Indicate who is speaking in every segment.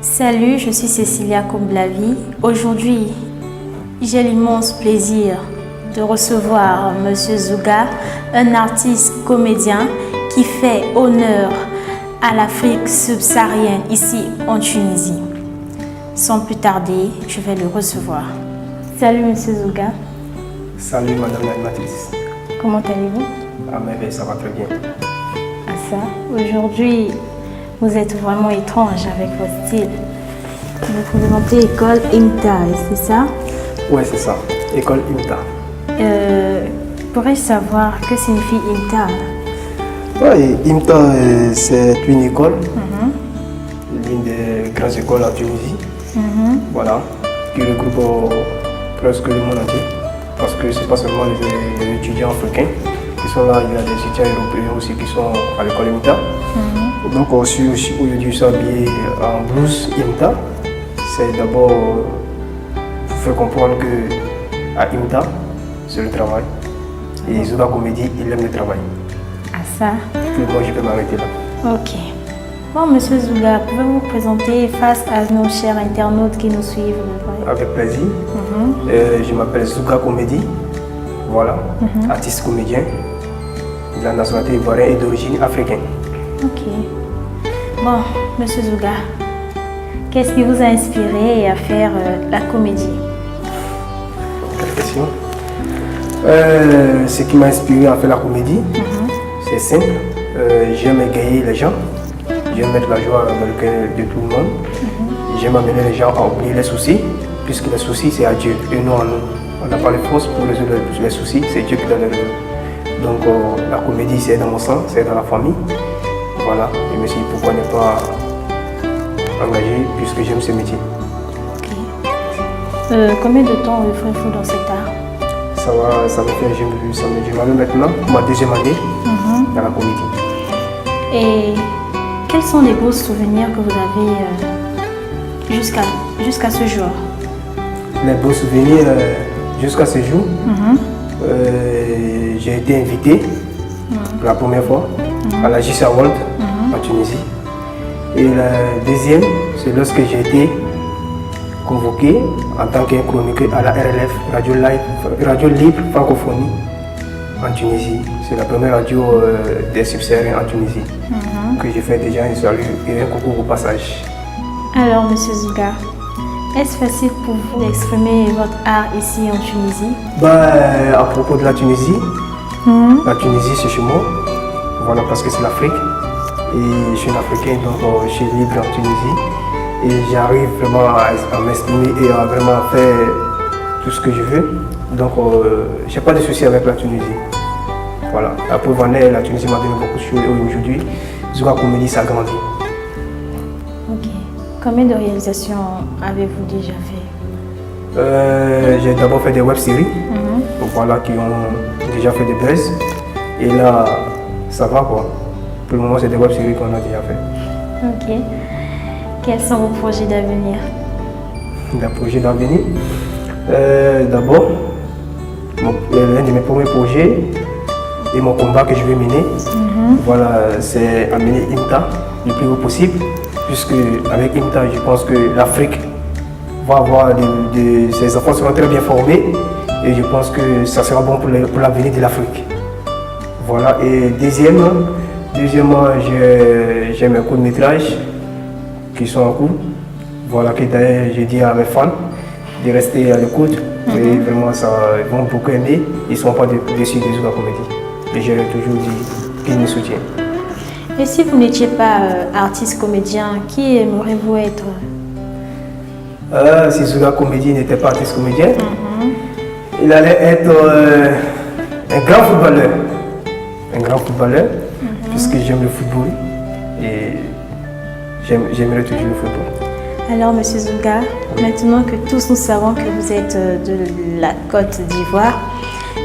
Speaker 1: Salut, je suis Cécilia Komblavi. Aujourd'hui, j'ai l'immense plaisir de recevoir Monsieur Zouga, un artiste comédien qui fait honneur à l'Afrique subsaharienne ici en Tunisie. Sans plus tarder, je vais le recevoir. Salut Monsieur Zouga.
Speaker 2: Salut Madame l'animatrice.
Speaker 1: Comment allez-vous?
Speaker 2: Ah mais ça va très bien.
Speaker 1: Ah ça, aujourd'hui, vous êtes vraiment étrange avec votre style. Vous présentez École IMTA, c'est ça?
Speaker 2: Ouais, c'est ça. École IMTA.
Speaker 1: Pourrais-je savoir que signifie IMTA?
Speaker 2: Ouais, IMTA, c'est une école, l'une des grandes écoles en Tunisie. Voilà, qui regroupe presque le monde entier. Parce que ce n'est pas seulement les étudiants africains qui sont là, il y a des étudiants européens aussi qui sont à l'école IMTA. Donc aujourd'hui, je suis habillé en blouse IMTA. C'est d'abord pour faire comprendre que à IMTA, c'est le travail. Et Zouga Comédie, il aime le travail.
Speaker 1: Ah ça?
Speaker 2: Donc moi, je peux m'arrêter là.
Speaker 1: Ok. Bon, Monsieur Zouga, pouvez-vous vous présenter face à nos chers internautes qui nous suivent?
Speaker 2: Avec plaisir. Je m'appelle Zouga Comédie. Voilà, artiste comédien de la nationalité ivoirienne et d'origine africaine.
Speaker 1: Ok. Bon, Monsieur Zouga, qu'est-ce qui vous a inspiré à faire la comédie?
Speaker 2: Quelle question? Ce qui m'a inspiré à faire la comédie, c'est simple. J'aime égayer les gens. J'aime mettre la joie dans le cœur de tout le monde. J'aime amener les gens à oublier les soucis, puisque les soucis c'est à Dieu et non à nous. On n'a pas les forces pour résoudre les soucis, c'est Dieu qui donne les résoudre. Donc la comédie c'est dans mon sang, c'est dans la famille. Voilà, je me suis dit pourquoi ne pas engager puisque j'aime ce métier.
Speaker 1: Ok. Combien de temps faut dans cet art?
Speaker 2: Ça me fait, je m'en vais maintenant pour ma deuxième année dans la comédie.
Speaker 1: Et quels sont les beaux souvenirs que vous avez jusqu'à ce jour?
Speaker 2: Les beaux souvenirs jusqu'à ce jour, j'ai été invité pour la première fois à la JC World en Tunisie. Et la deuxième, c'est lorsque j'ai été convoqué en tant qu'un chroniqueur à la RLF, Radio Libre Francophonie en Tunisie. C'est la première radio des subsahariens en Tunisie que j'ai fait déjà un salut et un coucou au passage.
Speaker 1: Alors, Monsieur Zouga, est-ce facile pour vous d'exprimer votre art ici en Tunisie?
Speaker 2: À propos de la Tunisie c'est chez moi. Voilà, parce que c'est l'Afrique. Et je suis un Africain, donc je suis libre en Tunisie. Et j'arrive vraiment à m'exprimer et à vraiment faire tout ce que je veux. Donc, je n'ai pas de soucis avec la Tunisie. Voilà. La preuve en est, la Tunisie m'a donné beaucoup de choses et aujourd'hui, Zouga Comédie s'agrandit.
Speaker 1: Ok. Combien de réalisations avez-vous déjà fait?
Speaker 2: J'ai d'abord fait des web-séries, voilà, qui ont déjà fait des buzz. Et là, ça va quoi. Pour le moment, c'est des web-séries qu'on a déjà fait.
Speaker 1: Ok. Quels sont vos projets d'avenir?
Speaker 2: Des projets d'avenir. D'abord, l'un de mes premiers projets et mon combat que je vais mener, voilà, c'est amener IMTA le plus haut possible, puisque avec IMTA, je pense que l'Afrique va avoir ses enfants seront très bien formés et je pense que ça sera bon pour l'avenir de l'Afrique. Voilà. Et deuxièmement, j'ai mes courts-métrages qui sont en cours. Voilà, que d'ailleurs j'ai dit à mes fans de rester à l'écoute. Et vraiment, ils vont beaucoup aimer. Ils ne sont pas déçus de Zouga Comédie. Et j'ai toujours dit qu'ils me soutiennent.
Speaker 1: Et si vous n'étiez pas artiste comédien, qui aimeriez-vous être?
Speaker 2: Si Zouga Comédie n'était pas artiste comédien, il allait être un grand footballeur. Un grand footballeur, puisque j'aime le football. Et j'aimerais toujours le football.
Speaker 1: Alors, Monsieur Zouga, maintenant que tous nous savons que vous êtes de la Côte d'Ivoire,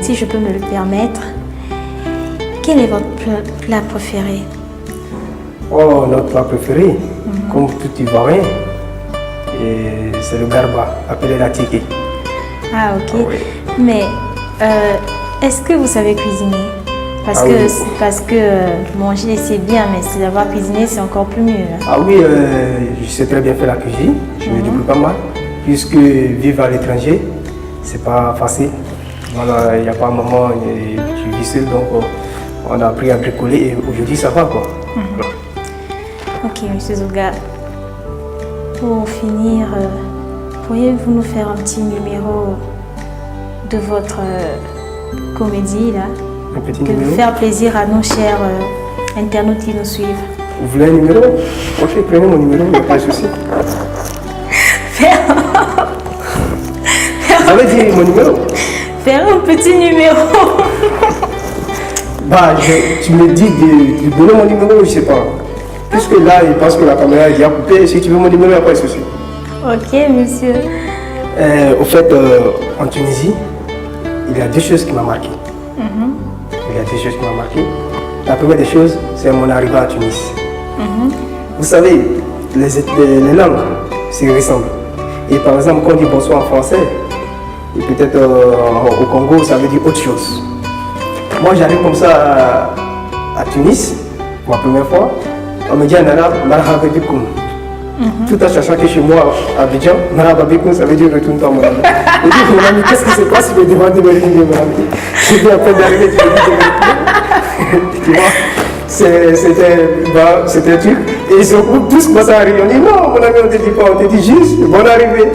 Speaker 1: si je peux me le permettre, quel est votre plat préféré?
Speaker 2: Oh, notre plat préféré, comme tout Ivoirien, c'est le garba, appelé la tiki.
Speaker 1: Ah, ok.
Speaker 2: Ah, oui.
Speaker 1: Mais est-ce que vous savez cuisiner? Parce que manger c'est bien, mais c'est d'avoir cuisiné c'est encore plus mieux. Hein.
Speaker 2: Ah oui, je sais très bien faire la cuisine, je me débrouille pas mal, puisque vivre à l'étranger, c'est pas facile. Voilà, il n'y a pas un moment, tu vis seul, donc on a appris à bricoler et aujourd'hui ça va quoi.
Speaker 1: Ok, monsieur Zouga, pour finir, pourriez-vous nous faire un petit numéro de votre comédie là?
Speaker 2: Un petit
Speaker 1: pour
Speaker 2: numéro.
Speaker 1: faire plaisir à nos chers internautes qui nous suivent.
Speaker 2: Vous voulez un numéro? Ok, prenez mon numéro, il n'y a pas de souci. Vous avez dit mon numéro?
Speaker 1: Faire un petit numéro.
Speaker 2: Bah, tu me dis de donner mon numéro, je sais pas. Puisque là, il pense que la caméra est déjà coupée. Si tu veux mon numéro, il n'y a pas de souci.
Speaker 1: Ok, monsieur.
Speaker 2: Au fait, en Tunisie, il y a deux choses qui m'ont marqué. Il y a deux choses qui m'ont marqué. La première des choses, c'est mon arrivée à Tunis. Vous savez, les langues se ressemblent. Et par exemple, quand on dit bonsoir en français, et peut-être au Congo, ça veut dire autre chose. Moi, j'arrive comme ça à Tunis, pour la première fois. On me dit en arabe, marhaba bikoum. Tout en sachant que chez moi, à Abidjan, marhaba bikoum, ça veut dire retourne-toi mon ami. Je dis, mon ami, qu'est-ce qui se passe? Je me demande de me retourner, mon ami. Je viens à peine d'arriver, tu me dis de me retourner. Tu vois, c'était truc. Et ils sont tous commencé à rire. On dit, non, mon ami, on te dit pas, on te dit juste, bonne arrivée.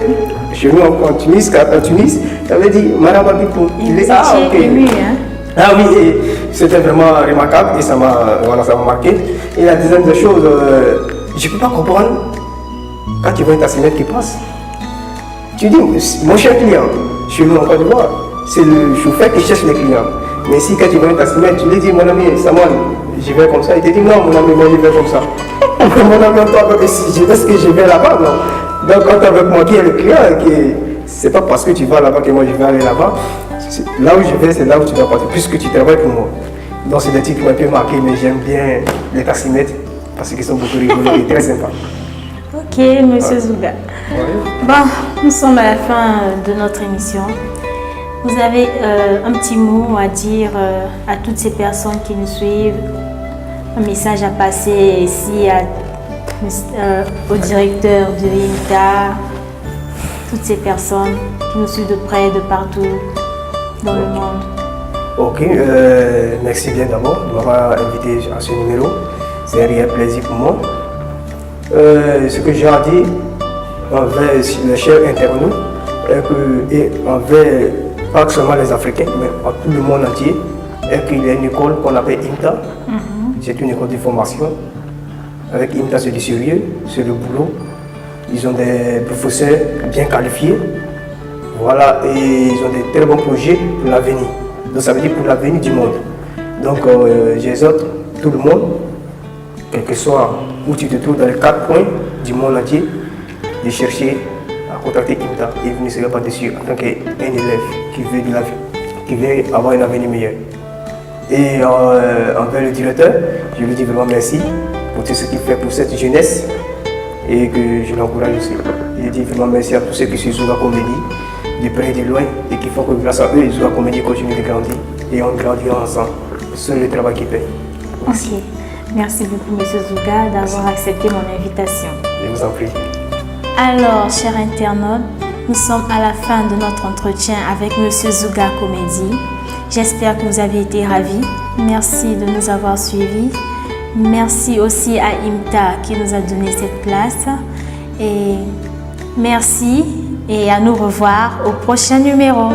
Speaker 2: Chez nous, en Tunis, ça veut dire marhaba bikoum.
Speaker 1: Il est ému, hein?
Speaker 2: Ah oui, c'était vraiment remarquable et ça m'a marqué. Et la deuxième des choses, je ne peux pas comprendre quand tu vois un taximètre qui passe. Tu dis, mon cher client, chez nous en Côte d'Ivoire, c'est le chauffeur qui cherche les clients. Mais si quand tu vois un taximètre, tu lui dis, mon ami, Samuel, j'y vais comme ça. Il te dit, non, mon ami, moi j'y vais comme ça. Mon ami, toi, si je vais ce que je vais là-bas, non. Donc quand tu es avec moi qui est le client, c'est pas parce que tu vas là-bas que moi je vais aller là-bas. Là où je vais, c'est là où tu dois partir, puisque tu travailles pour moi. Donc c'est des trucs qui m'ont un peu marqué, mais j'aime bien les taximètres parce qu'ils sont beaucoup rigolos et très sympas.
Speaker 1: Ok, monsieur Zouga. Bon, nous sommes à la fin de notre émission. Vous avez un petit mot à dire à toutes ces personnes qui nous suivent, un message à passer ici au directeur de IMTA, toutes ces personnes qui nous suivent de près, de partout dans le monde.
Speaker 2: Ok, merci bien d'abord de m'avoir invité à ce numéro. C'est un réel plaisir pour moi. Ce que j'ai à dire envers les chers internautes et envers pas seulement les Africains, mais à tout le monde entier, est qu'il y a une école qu'on appelle IMTA. C'est une école de formation. Avec IMTA, c'est du sérieux, c'est le boulot. Ils ont des professeurs bien qualifiés. Voilà, et ils ont des très bons projets pour l'avenir. Donc ça veut dire pour l'avenir du monde. Donc j'exhorte tout le monde, quel que soit où tu te trouves dans les 4 coins du monde entier, de chercher à contacter IMTA et vous ne serez pas déçus en tant qu'un élève qui veut avoir un avenir meilleur. Et envers le directeur, je lui dis vraiment merci pour tout ce qu'il fait pour cette jeunesse et que je l'encourage aussi. Je dis vraiment merci à tous ceux qui suivent la comédie, de près et de loin, et qui font que grâce à eux, la comédie continue de grandir et on grandira ensemble. C'est le travail qui paie.
Speaker 1: Merci. Merci beaucoup, M. Zouga, d'avoir accepté mon invitation.
Speaker 2: Je vous en prie.
Speaker 1: Alors, chers internautes, nous sommes à la fin de notre entretien avec M. Zouga Comédie. J'espère que vous avez été ravis. Merci de nous avoir suivis. Merci aussi à IMTA qui nous a donné cette place. Et merci et à nous revoir au prochain numéro.